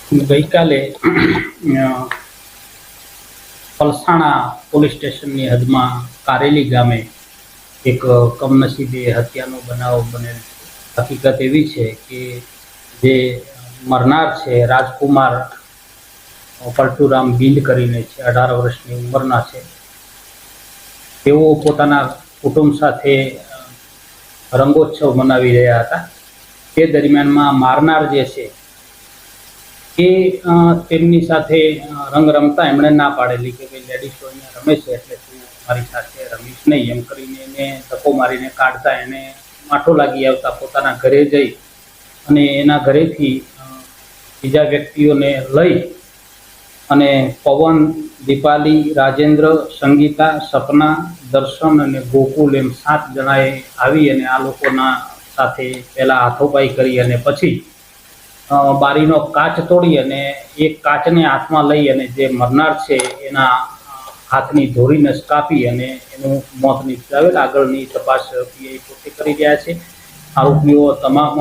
ગઈકાલે પલસાણા પોલીસ સ્ટેશનની હદમાં કારેલી ગામે એક કમનસીબે હત્યાનો બનાવ બનેલ છે। હકીકત એવી છે કે જે મરનાર છે રાજકુમાર પલટુરામ બિંદ કરીને છે, 18 વર્ષની ઉંમરના છે। તેઓ પોતાના કુટુંબ સાથે રંગોત્સવ મનાવી રહ્યા હતા। તે દરમિયાનમાં મારનાર જે છે એ તેમની સાથે રંગ રમતા એમણે ના પાડેલી કે ભાઈ લેડીઝો અહીંયા રમે છે એટલે તું મારી સાથે રમીશ નહીં, એમ કરીને એને ધક્કો મારીને કાઢતા એને માઠો લાગી આવતા પોતાના ઘરે જઈ અને એના ઘરેથી બીજા વ્યક્તિઓને લઈ અને પવન, દીપાલી, રાજેન્દ્ર, સંગીતા, સપના, દર્શન અને ગોકુલ એમ 7 જણાએ આવી અને આ લોકોના સાથે પહેલાં હાથોપાઈ કરી અને પછી બારીનો કાચ તોડી અને એક કાચને હાથમાં લઈ અને જે મરનાર છે એના હાથની ધોરી નસ કાપી અને એનું મોત નિપજાવેલ। આગળની તપાસ પીઆઈ પોતે કરી રહ્યા છે। આરોપીઓ તમામ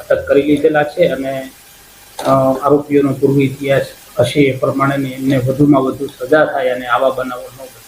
અટક કરી લીધેલા છે અને આરોપીઓનો પૂર્વ ઇતિહાસ હશે એ પ્રમાણેની એમને વધુમાં વધુ સજા થાય અને આવા બનાવો ન બને।